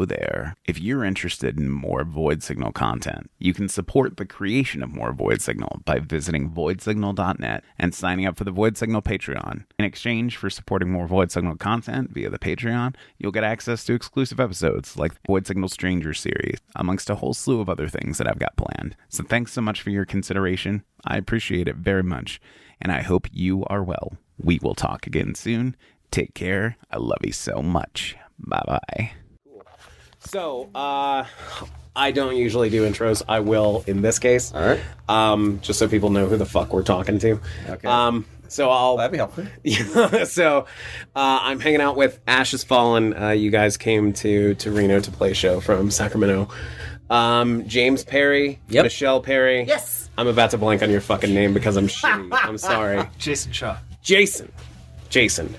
Hello there. If you're interested in more Void Signal content, you can support the creation of more Void Signal by visiting voidsignal.net and signing up for the Void Signal Patreon. In exchange for supporting more Void Signal content via the Patreon, you'll get access to exclusive episodes like the Void Signal Stranger series, amongst a whole slew of other things that I've got planned. So thanks so much for your consideration. I appreciate it very much, and I hope you are well. We will talk again soon. Take care. I love you so much. Bye-bye. So, I don't usually do intros. I will in this case. All right. Just so people know who the fuck we're talking to. Okay. So I'll... That'd be helpful. So, I'm hanging out with Ash Has Fallen. You guys came to Reno to play a show from Sacramento. James Perry. Yep. Michelle Perry. Yes. I'm about to blank on your fucking name because I'm shitty. I'm sorry. Jason Shaw. Jason.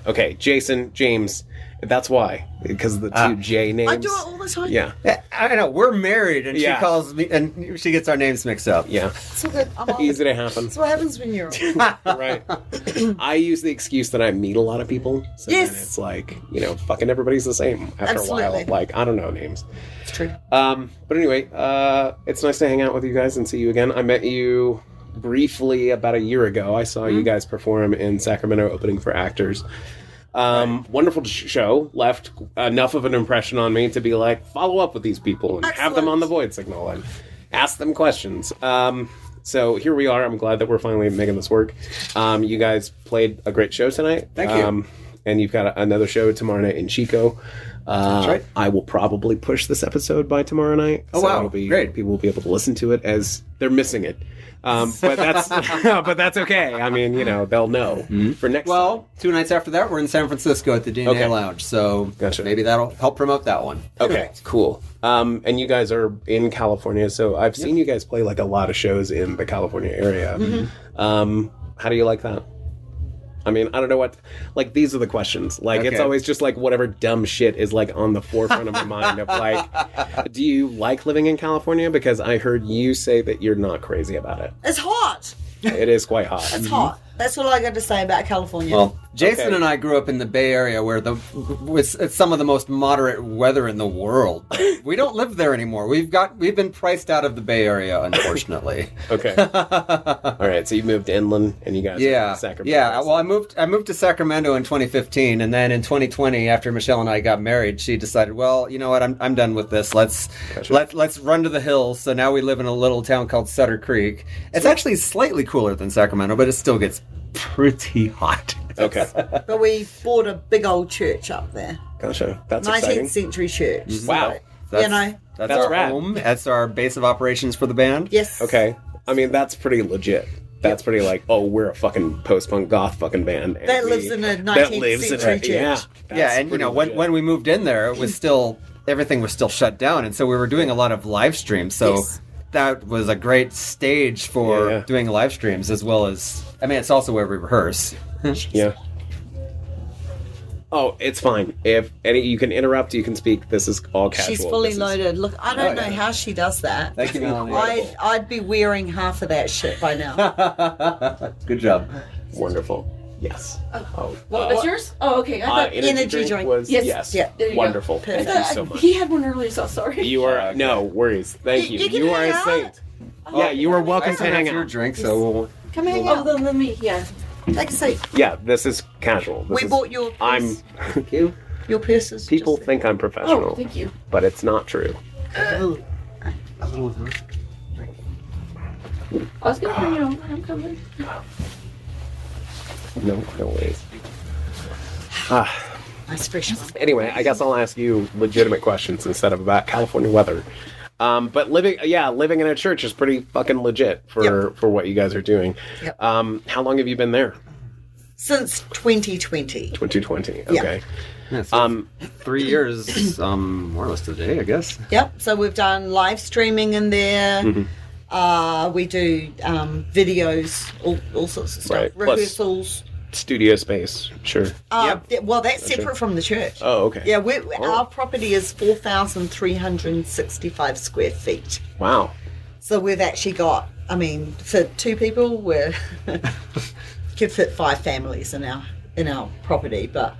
Okay, Jason, James. That's why. Because of the two J names. I do it all the time. Yeah. I don't know. We're married, and Yeah. she calls me, and she gets our names mixed up. Yeah. It's all good. I'm on. Easy to happen. That's what happens when you're Right. I use the excuse that I meet a lot of people. So Yes. then it's like, fucking everybody's the same after a while. Absolutely. Like, I don't know names. It's true. But anyway, it's nice to hang out with you guys and see you again. I met you briefly about a year ago. I saw you guys perform in Sacramento opening for Actors. Wonderful show. Left enough of an impression on me to be like, follow up with these people and have them on the Void Signal and ask them questions. So here we are. I'm glad that we're finally making this work. You guys played a great show tonight. Thank you. And you've got another show tomorrow night in Chico. That's right. I will probably push this episode by tomorrow night. Oh, wow. It'll be, Great. People will be able to listen to it as they're missing it. But that's okay. I mean, they'll know for next time. Well, 2 nights after that, we're in San Francisco at the DNA Okay. Lounge, so Gotcha. maybe that'll help promote that one. Okay, cool. And you guys are in California, so I've seen you guys play like a lot of shows in the California area. How do you like that? I mean, I don't know what... Like, these are the questions. Like, It's Okay. always just, like, whatever dumb shit is, like, on the forefront of my mind of, like, do you like living in California? Because I heard you say that you're not crazy about it. It's hot. It is quite hot. It's hot. That's all I got to say about California. Well, Jason Okay. and I grew up in the Bay Area where it's some of the most moderate weather in the world. We don't live there anymore. We've been priced out of the Bay Area, unfortunately. Okay. All right, so you moved inland, and you guys are Yeah, in Sacramento. yeah. Well, I moved to Sacramento in 2015, and then in 2020, after Michelle and I got married, she decided, well, you know what, I'm done with this. Let's run to the hills. So now we live in a little town called Sutter Creek. It's actually slightly cooler than Sacramento, but it still gets pretty hot. Okay. But we bought a big old church up there. Gotcha. That's 19th exciting. century church. Wow. That's That's our rad. home. That's our base of operations for the band. Yes. Okay. I mean, that's pretty legit. That's pretty like, oh, we're a fucking post-punk goth fucking band. and That lives in a that 19th lives in century a- church. Yeah, Yeah, and when we moved in there, it was still everything was still shut down, and so we were doing a lot of live streams. So Yes. that was a great stage for Yeah. doing live streams, as well as it's also where we rehearse. Yeah. Oh, it's fine. If you can interrupt, you can speak. This is all casual. She's fully This is- loaded. Look, I don't know yeah. how she does that. Thank you, Melanie. I'd be wearing half of that shit by now. Good job. Wonderful. Yes. Oh, What was yours? Oh, okay. I thought energy drink. was Yes. Yeah, there you wonderful. go. I Thank thought you so much. He had one earlier, so sorry. You are no worries. Thank you. You can You are hang a out. saint. Yeah, you are welcome to hang your out. drink, so Come hang Oh, out. then let me. Yeah. Take a seat. Yeah, this is casual. This We is- bought your I'm. purse. Your purses. People just- think I'm professional, Oh, thank you. but it's not true. I was gonna bring it over. I'm coming. No worries. Nice fresh. Anyway, I guess I'll ask you legitimate questions instead of about California weather. But living in a church is pretty fucking legit for what you guys are doing. Yep. How long have you been there? Since 2020. 2020. Yeah. Okay. yeah, so 3 years, more or less today, I guess. Yep. So we've done live streaming in there. We do videos, all sorts of stuff. Right. Plus- Rehearsals. Studio space, sure. Well, that's separate from the church. Oh, okay. Yeah, our property is 4,365 square feet. Wow. So we've actually got, for 2 people, we could fit 5 families in our property, but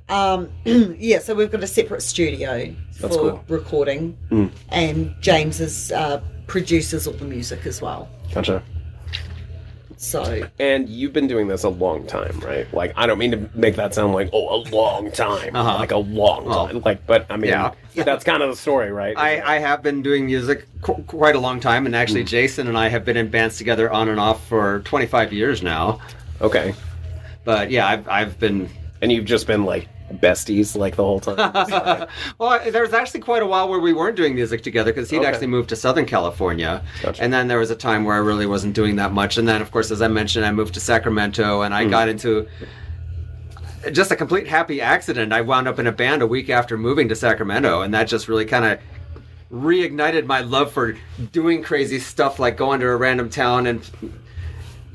Yeah, so we've got a separate studio That's for cool. recording, and James produces all the music as well. Gotcha. So And you've been doing this a long time, right? Like, I don't mean to make that sound like, a long time. Like, a long time. Like, but, I mean, that's kind of the story, right? I have been doing music quite a long time, and actually Jason and I have been in bands together on and off for 25 years now. Okay. But yeah, I've been... And you've just been, like, besties, like, the whole time? Well, there was actually quite a while where we weren't doing music together because he'd actually moved to Southern California. Gotcha. And then there was a time where I really wasn't doing that much. And then, of course, as I mentioned, I moved to Sacramento, and I got into just a complete happy accident. I wound up in a band a week after moving to Sacramento, and that just really kind of reignited my love for doing crazy stuff like going to a random town and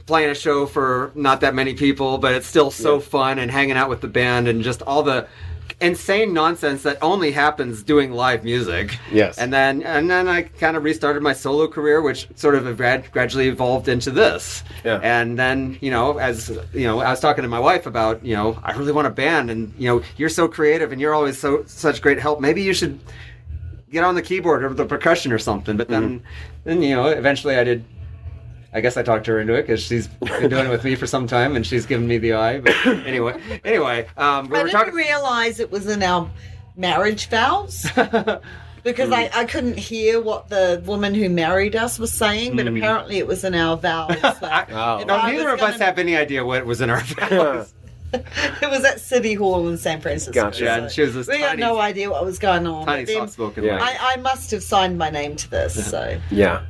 playing a show for not that many people, but it's still so fun, and hanging out with the band and just all the insane nonsense that only happens doing live music. Yes. And then I kind of restarted my solo career, which sort of gradually evolved into this. Yeah. And then, as I was talking to my wife about, I really want a band, and you're so creative and you're always such great help. Maybe you should get on the keyboard or the percussion or something. But then eventually I guess I talked her into it because she's been doing it with me for some time, and she's given me the eye. But anyway, I didn't realize it was in our marriage vows because I couldn't hear what the woman who married us was saying, but apparently it was in our vows. That neither of us have any idea what was in our vows. It was at City Hall in San Francisco. Gotcha. Yeah, and she was this we had no idea what was going on. tiny But then soft-spoken Yeah. lady. I must have signed my name to this, so Yeah.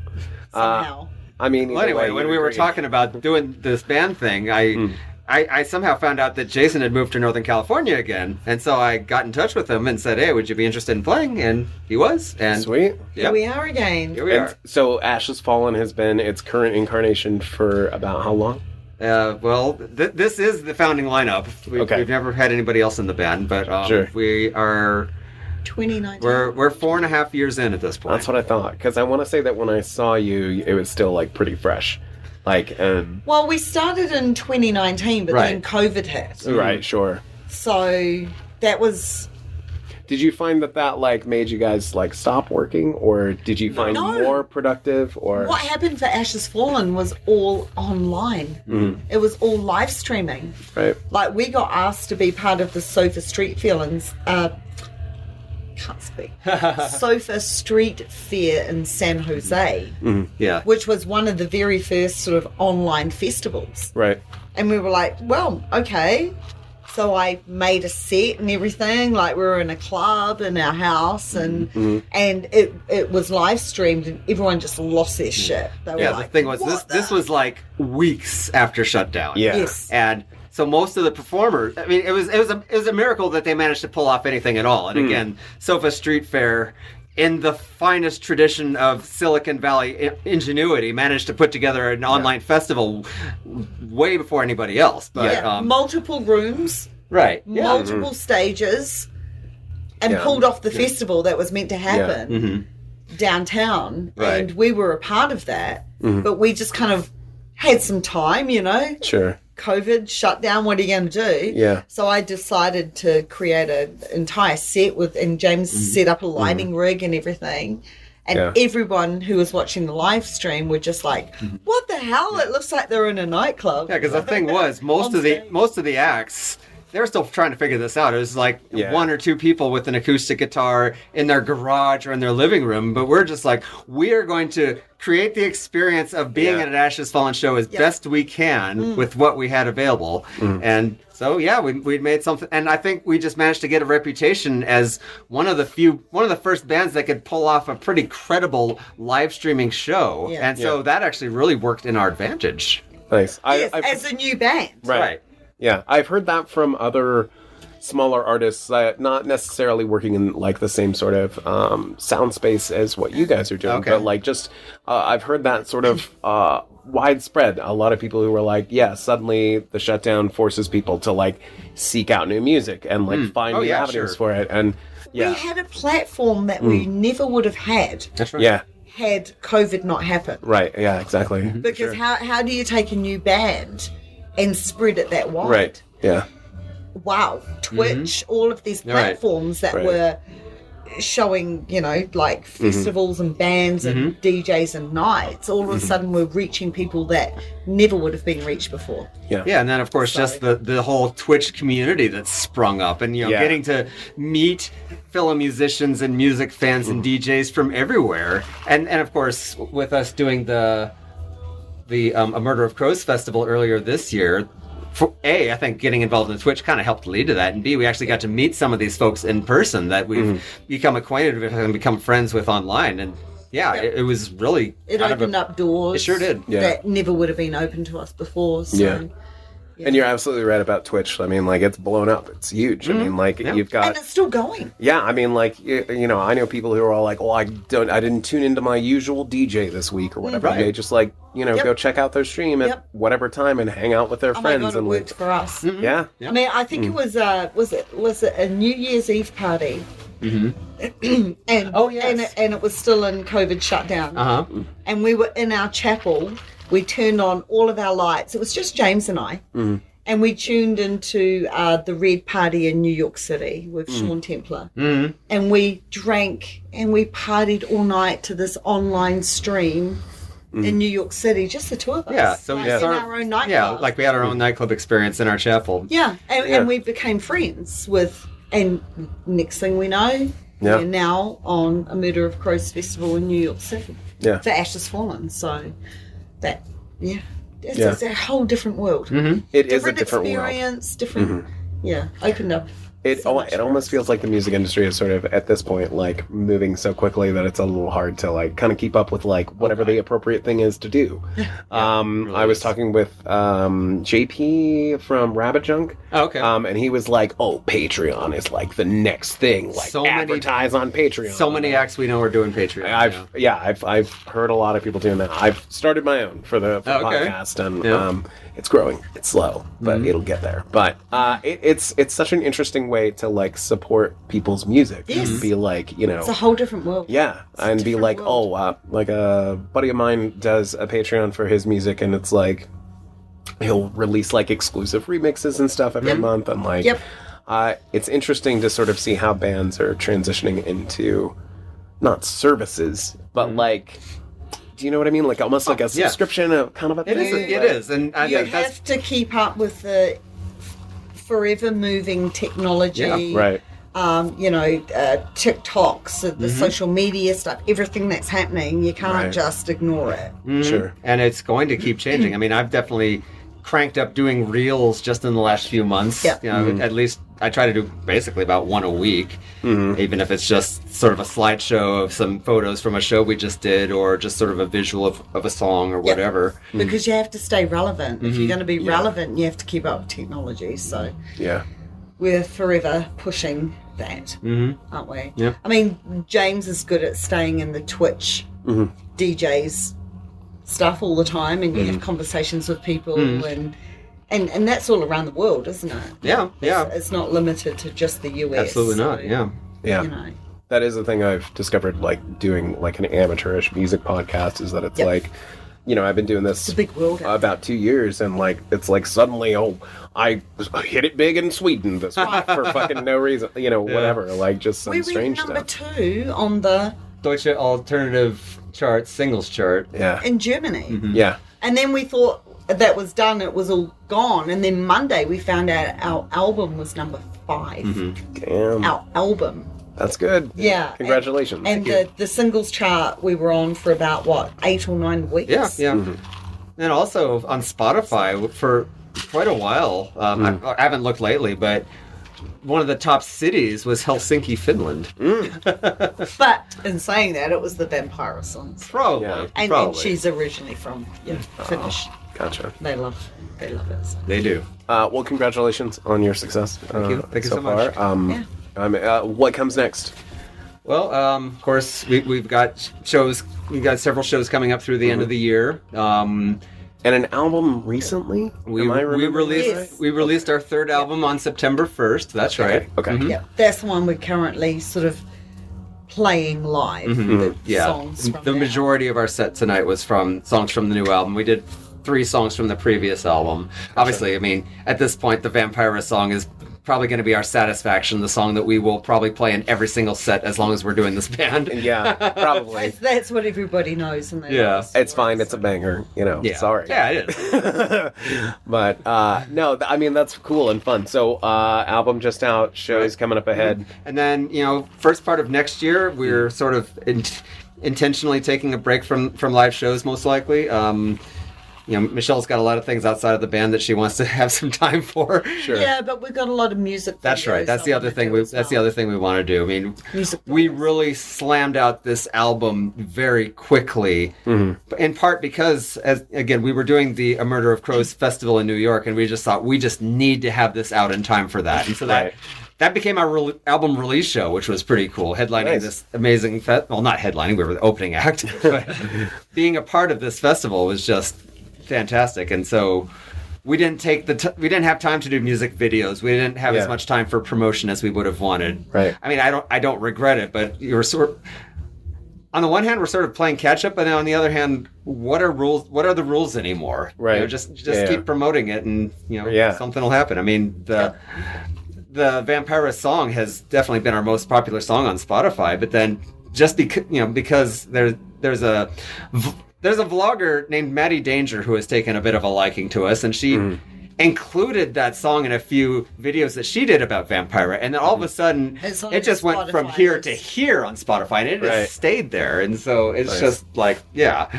somehow. I mean, Well, anyway, either way, when you we were agree. talking about doing this band thing, I somehow found out that Jason had moved to Northern California again, and so I got in touch with him and said, "Hey, would you be interested in playing?" And he was. And Sweet. Here we are again. here we And are. so Ashes Fallen has been its current incarnation for about how long? This is the founding lineup. We've never had anybody else in the band, but Sure. we are. 2019. We're 4.5 years in at this point. That's what I thought, because I want to say that when I saw you, it was still like pretty fresh, like Well, we started in 2019, but then Right. COVID hit. right, sure. So that was... Did you find that like made you guys like stop working, or did you find No. more productive, or What happened for Ashes Fallen was all online. It was all live streaming. right? Like, we got asked to be part of the Sofa Street Feelings... can't speak. Sofa Street Fair in San Jose, Yeah. which was one of the very first sort of online festivals. Right. And we were like, well, okay. So I made a set and everything, like we were in a club in our house, and it was live streamed, and everyone just lost their shit. They were Yeah, like, the thing was, "What this the-" was like weeks after shutdown. Yeah. Yes. And so most of the performers, I mean, it was a miracle that they managed to pull off anything at all. And again, Sofa Street Fair, in the finest tradition of Silicon Valley ingenuity, managed to put together an online festival way before anybody else. But Yeah, multiple rooms, right, multiple stages, and Yeah. pulled off the festival that was meant to happen downtown. Right. And we were a part of that, but we just kind of had some time, Sure. COVID shut down. What are you going to do? Yeah. So I decided to create an entire set and James set up a lighting rig and everything. And everyone who was watching the live stream were just like, "What the hell? It looks like they're in a nightclub." Yeah, because the thing was, most of the acts, they were still trying to figure this out. It was like one or two people with an acoustic guitar in their garage or in their living room. But we're just like, we are going to create the experience of being at an Ashes Fallen show as best we can with what we had available. And so, we'd made something. And I think we just managed to get a reputation as one of the first bands that could pull off a pretty credible live streaming show. Yeah. And so that actually really worked in our advantage. Nice. Yes, as a new band. Right. Yeah, I've heard that from other smaller artists, not necessarily working in like the same sort of sound space as what you guys are doing, but like just I've heard that sort of widespread. A lot of people who were like, suddenly the shutdown forces people to like seek out new music and like find new avenues for it, and We had a platform that we never would have had. That's right. yeah, had COVID not happened. right, yeah, exactly, Because how do you take a new band and spread it that wide? right, yeah. wow, Twitch, all of these Right. platforms that Right. were showing, like festivals and bands and DJs and nights, all of a sudden we're reaching people that never would have been reached before. Yeah, and then of course just the whole Twitch community that's sprung up, and Yeah. getting to meet fellow musicians and music fans and DJs from everywhere, and of course with us doing the A Murder of Crows festival earlier this year. I think getting involved in Twitch kind of helped lead to that, and B, we actually got to meet some of these folks in person that we've become acquainted with and become friends with online, and it was really It opened up doors. It sure did. Yeah. That never would have been open to us before. So, Yeah. And you're absolutely right about Twitch. I mean, like, it's blown up. It's huge. I mean, like, you've got... And it's still going. Yeah, I mean, like, I know people who are all like, I didn't tune into my usual DJ this week or whatever. Right. They just, like, go check out their stream at whatever time and hang out with their Oh friends. my God, it and worked for us. Yeah. I mean, I think it was it a New Year's Eve party? Mm-hmm. and yes. and it was still in COVID shutdown. And we were in our chapel. We turned on all of our lights. It was just James and I. And we tuned into the Red Party in New York City with Sean Templar. And we drank and we partied all night to this online stream in New York City, just the two of us. Yeah, so like, we in started- our own nightclub. Yeah, like we had our own nightclub experience in our chapel. Yeah, and we became friends with, and next thing we know, we're now on a Murder of Crows festival in New York City for Ashes Fallen. So that, it's a whole different world. It is a different world. experience, different, opened up. It so much for almost us. feels like the music industry is sort of, at this point, like, moving so quickly that it's a little hard to, like, kind of keep up with, like, whatever the appropriate thing is to do. really I was is. talking with JP from Rabbit Junk. Oh, okay. And he was like, Patreon is, like, the next thing. Like, So many- advertise on Patreon. So many acts we know are doing Patreon. I've heard a lot of people doing that. I've started my own for the podcast, and it's growing. It's slow, but it'll get there. But it's such an interesting way to, like, support people's music. Yes. And be like, It's a whole different world. yeah, and be different like, world. like a buddy of mine does a Patreon for his music, and it's like he'll release like exclusive remixes and stuff every month, and like, it's interesting to sort of see how bands are transitioning into not services, but like, do you know what I mean? Like almost like a subscription, kind of a thing. It is, and I You think that's have to keep up with the forever moving technology. Yeah, right. TikToks, the social media stuff, everything that's happening, you can't just ignore it. Sure. and it's going to keep changing. I mean, I've definitely cranked up doing reels just in the last few months. Yeah. You know, at least I try to do basically about one a week, even if it's just sort of a slideshow of some photos from a show we just did, or just sort of a visual of a song or whatever. Because you have to stay relevant. If you're going to be relevant, you have to keep up with technology. So Yeah. we're forever pushing that, aren't we? Yeah. I mean, James is good at staying in the Twitch DJs stuff all the time, and you have conversations with people, and that's all around the world, isn't it? Yeah, yeah. It's not limited to just the US. Absolutely not. so, Yeah. Yeah. You know. That is the thing I've discovered, like, doing, like, an amateurish music podcast, is that it's, like, you know, I've been doing this It's a big world. about 2 years, and, like, it's, like, suddenly, I hit it big in Sweden this week for fucking no reason, you know, whatever, like, just some We were strange number stuff. 2 on the Deutsche Alternative chart, singles chart. Yeah. in Germany, Yeah. and then we thought that was done. It was all gone, and then Monday we found out our album was number 5. Damn. Our album. That's good. Yeah. Congratulations. And the singles chart we were on for about, 8 or 9 weeks? Yeah, yeah. And also on Spotify for quite a while. I haven't looked lately, but one of the top cities was Helsinki, Finland. But in saying that, it was the Vampire songs. Probably. Yeah. And probably. she's originally from Finnish. Gotcha. They love it. So. They do. Well, congratulations on your success. Thank you. Thank you so so much. far. What comes next? Well, of course, we've got shows. We've got several shows coming up through the end of the year. And an album recently? We Am I remembering released that right? we released our third album on September 1st. That's right. Okay. Yeah, that's the one we're currently sort of playing live. The Yeah. songs from The that. majority of our set tonight was from songs from the new album. We did 3 songs from the previous album. Obviously, I mean, at this point, the Vampira song is probably going to be our Satisfaction, the song that we will probably play in every single set as long as we're doing this band. Yeah, probably. That's what everybody knows. And Yeah. It's fine. It's a banger. Yeah. Sorry. Yeah, it is. But no, I mean that's cool and fun. So album just out, shows coming up ahead. And then, first part of next year, we're sort of intentionally taking a break from live shows, most likely. Michelle's got a lot of things outside of the band that she wants to have some time for. Sure. Yeah, but we've got a lot of music. That's right. That's the other thing. That's the other thing we want to do. I mean, we really slammed out this album very quickly, in part because, we were doing the A Murder of Crows festival in New York, and we just thought we just need to have this out in time for that, and so that became our album release show, which was pretty cool. Headlining this amazing well, not headlining, we were the opening act, but being a part of this festival was just fantastic. And so we didn't we didn't have time to do music videos. We didn't have as much time for promotion as we would have wanted. Right. I mean, I don't regret it, but on the one hand, we're sort of playing catch up, and then on the other hand, what are the rules anymore? Right. Just keep promoting it, and something will happen. I mean, the Vampira song has definitely been our most popular song on Spotify, but then just because there's a vlogger named Maddie Danger who has taken a bit of a liking to us, and she included that song in a few videos that she did about Vampira, and then all of a sudden it just went from here to here on Spotify, and it just stayed there. And so it's just like, the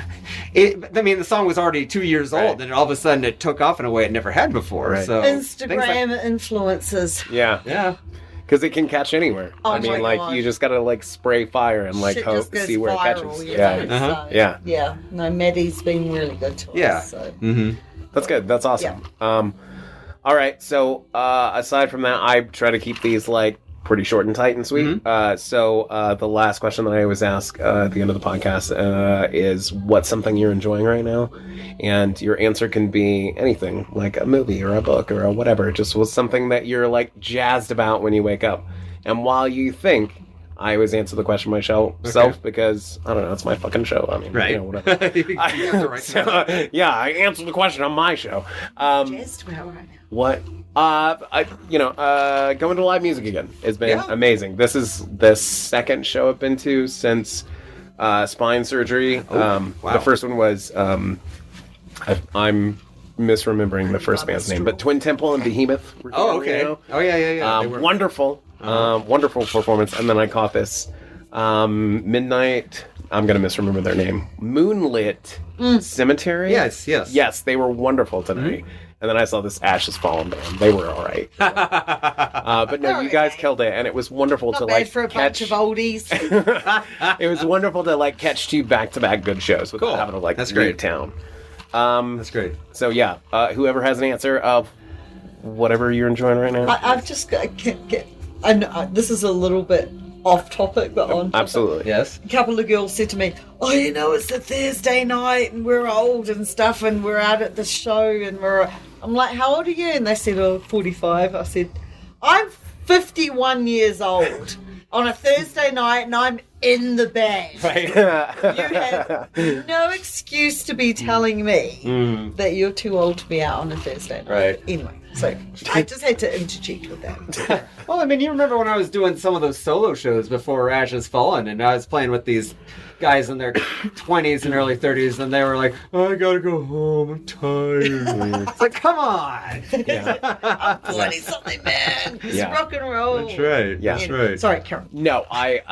song was already 2 years old, and all of a sudden it took off in a way it never had before. So Instagram influences. Yeah. Because it can catch anywhere. Oh, I mean, gosh. you just gotta spray fire and Shit hope just see where viral, it catches. Yeah. No, Maddie's been really good to us. So. That's good. That's awesome. All right. So aside from that, I try to keep these pretty short and tight and sweet. So the last question that I always ask at the end of the podcast is, what's something you're enjoying right now? And your answer can be anything, like a movie or a book or whatever. Just was something that you're jazzed about when you wake up. And while you think, I always answer the question myself because, I don't know, it's my fucking show. I mean, whatever. I answer the question on my show. Jazzed about right now. What? Going to live music again has been amazing. This is the second show I've been to since spine surgery. Wow. The first one was, I'm misremembering the first band's name, but Twin Temple and Behemoth. Okay. Yeah. Wonderful. Wonderful performance. And then I caught this Midnight, I'm going to misremember their name, Moonlit Cemetery? Yes, they were wonderful tonight. And then I saw this Ashes Fallen band. They were all right. But no, you guys killed it, and it was wonderful to bad for a bunch of oldies. It was wonderful to catch two back-to-back good shows without having to That's leave great. town. That's great. So yeah, whoever has an answer of whatever you're enjoying right now. I've just got I know, this is a little bit off topic, but on topic. Absolutely. Yes. A couple of girls said to me, it's a Thursday night and we're old and stuff and we're out at the show and I'm like, how old are you? And they said, 45. I said, I'm 51 years old on a Thursday night and I'm in the band. Right. You have no excuse to be telling me that you're too old to be out on a Thursday night. Right. Anyway, so I just had to interject with that. Well, I mean, you remember when I was doing some of those solo shows before Ashes Fallen, and I was playing with these guys in their 20s and early 30s, and they were like, I gotta go home, I'm tired. It's like, come on. Yeah. I'm 20-something, man. It's Yeah. rock and roll. That's right. Yeah. That's right. Sorry, Karen. No, I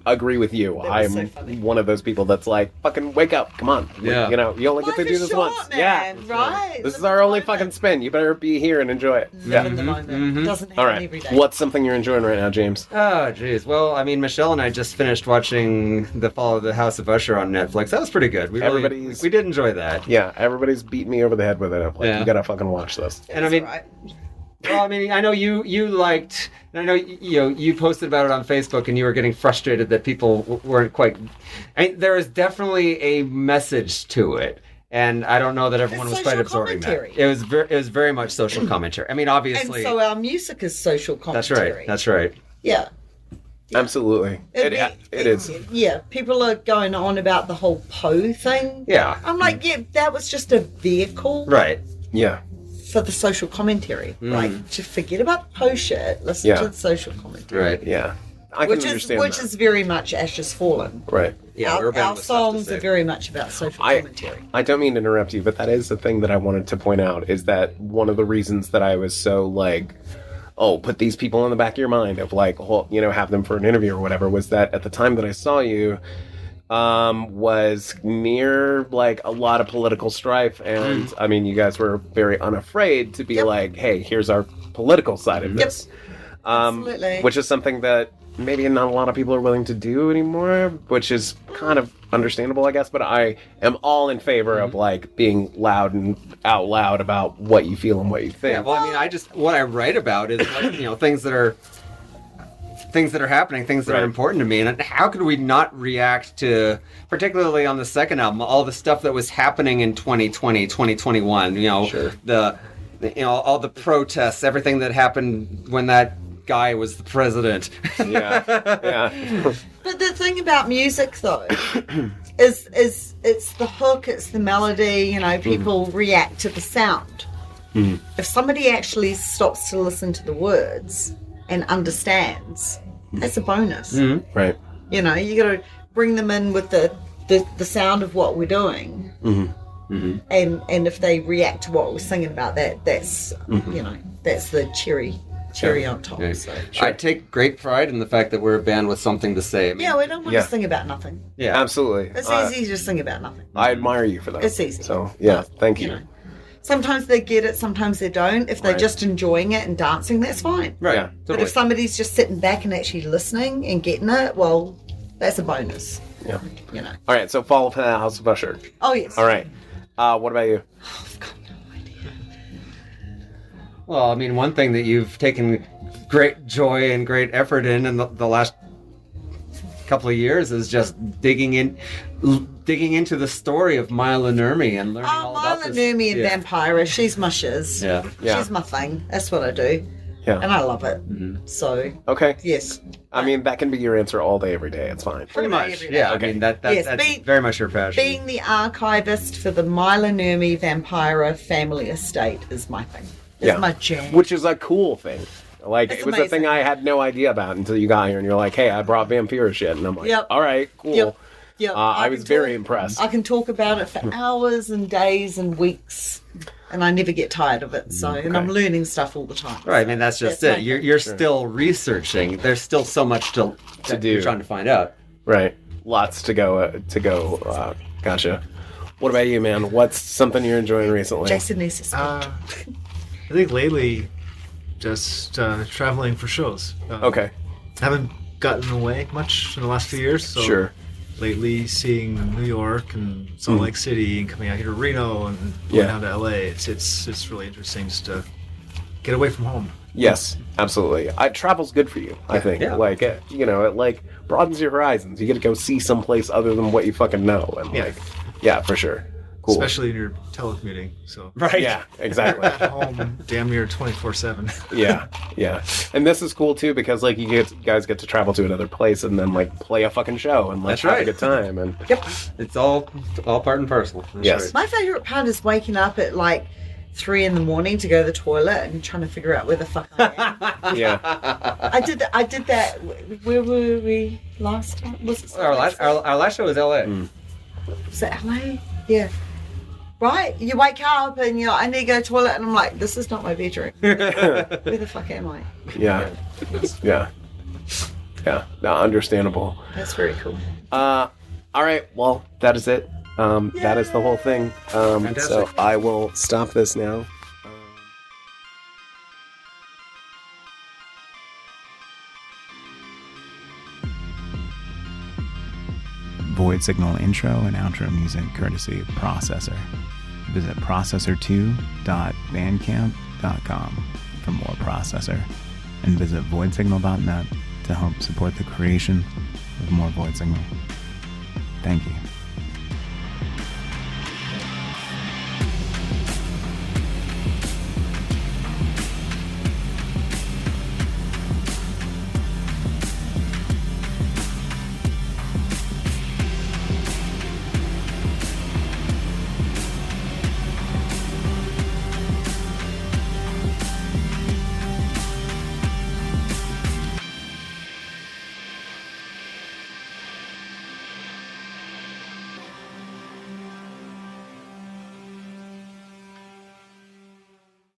agree with you. That was I'm so funny. one of those people that's like, fucking wake up, come on. Yeah. You only get to Life do is this short, once. man, Yeah. right? This is Live our in only the fucking moment. spin. You better be here and enjoy it. Live in the moment. Doesn't happen All right. every day. What's something you're enjoying right now, James? Oh, jeez. Well, I mean, Michelle and I just finished watching The Fall of the House of Usher on Netflix. That was pretty good. We did enjoy that. Yeah, everybody's beating me over the head with it. I'm like, you gotta fucking watch this. And I mean, Right. well, I mean, I know you liked, and I know you posted about it on Facebook, and you were getting frustrated that people weren't quite. I mean, there is definitely a message to it, and I don't know that everyone It's was quite social absorbing commentary. that. It was very much social commentary. I mean, obviously, And so our music is social that's commentary. right. That's right. Yeah. Absolutely. It is. Yeah, people are going on about the whole Poe thing. Yeah. I'm like, that was just a vehicle Right. Yeah. for the social commentary. Like, to forget the post shit, listen to the social commentary. Right. Yeah. I can understand Which that. is very much Ashes Fallen. Right. Yeah, we're bound Our with stuff to songs say. are very much about social commentary. I don't mean to interrupt you, but that is the thing that I wanted to point out, is that one of the reasons that I was so like, oh, put these people in the back of your mind of like, you know, have them for an interview or whatever, was that at the time that I saw you, was near like a lot of political strife, and I mean, you guys were very unafraid to be like, hey, here's our political side of this. Absolutely. Which is something that maybe not a lot of people are willing to do anymore, which is kind of understandable, I guess, but I am all in favor of like being loud and out loud about what you feel and what you think. Yeah, well, I mean, what I write about is, like, you know, things that are happening, things that are important to me, and how could we not react to, particularly on the second album, all the stuff that was happening in 2020, 2021, you know, all the protests, everything that happened when that guy was the president. Yeah. But the thing about music, though, is it's the hook, it's the melody. You know, people react to the sound. If somebody actually stops to listen to the words and understands, that's a bonus. Right. You know, you got to bring them in with the sound of what we're doing. And if they react to what we're singing about, that's you know, that's the cherry on top. Yeah. So. I take great pride in the fact that we're a band with something to say. I mean, Yeah, we don't want to sing about nothing. yeah, Absolutely. It's easy to sing about nothing. I admire you for that. It's easy. So, yeah, thank you. know, sometimes they get it, sometimes they don't. If they're just enjoying it and dancing, that's fine. right. Yeah. But Totally. if somebody's just sitting back and actually listening and getting it, well, that's a bonus. Yeah. You know. All right, so Fall from the House of Usher. Oh, yes. All right. What about you? I've got no idea. Well, I mean, one thing that you've taken great joy and great effort in the last couple of years is just digging into the story of Mila Nurmi and learning all about Mila this. Nurmi and Vampira, she's my shiz. Yeah. She's my thing. That's what I do. Yeah. And I love it. So, Okay. yes. I mean, that can be your answer all day, every day. It's fine. Pretty much. Every day. Yeah. Okay. I mean, that's Yes, very much your passion. Being the archivist for the Mila Nurmi Vampira family estate is my thing. It's my jam. Which is a cool thing. Like, It's it was a thing amazing. I had no idea about until you got here, and you're like, hey, I brought Vampira shit. And I'm like, Yep. all right, cool. Yep. I was very talk- impressed. I can talk about it for hours and days and weeks, and I never get tired of it. So, and I'm learning stuff all the time. Right. I mean, that's just That's it. my You're still researching. There's still so much to do. You're trying to find out. Right. Lots to go. Gotcha. What about you, man? What's something you're enjoying recently? Jason needs to speak. I think lately, just traveling for shows. Okay. Haven't gotten away much in the last few years. So Sure. lately, seeing New York and Salt Lake City and coming out here to Reno and going down to LA, it's really interesting just to get away from home. Yes, absolutely. Travel's good for you, I think. Yeah. Like, it like broadens your horizons. You get to go see someplace other than what you fucking know. And Yeah. yeah, for sure. Cool. Especially when you're telecommuting. So Right. Yeah, exactly. at home, damn near 24/7. yeah. And this is cool too because like guys get to travel to another place and then like play a fucking show and like That's have a right. good time and It's all part and parcel. That's Yes. right. My favorite part is waking up at like 3 a.m. to go to the toilet and trying to figure out where the fuck I am. yeah. I did that. Where were we last time? Was it Our last show was LA. Was it LA? Yeah. Right? You wake up and you're like, I need to go to the toilet, and I'm like, this is not my bedroom. Where the fuck am I? Yeah. No, understandable. That's very cool. All right. Well, that is it. That is the whole thing. So Fantastic. I will stop this now. Void Signal intro and outro music courtesy of Processor. Visit processor2.bandcamp.com for more Processor, and visit voidsignal.net to help support the creation of more Void Signal. Thank you.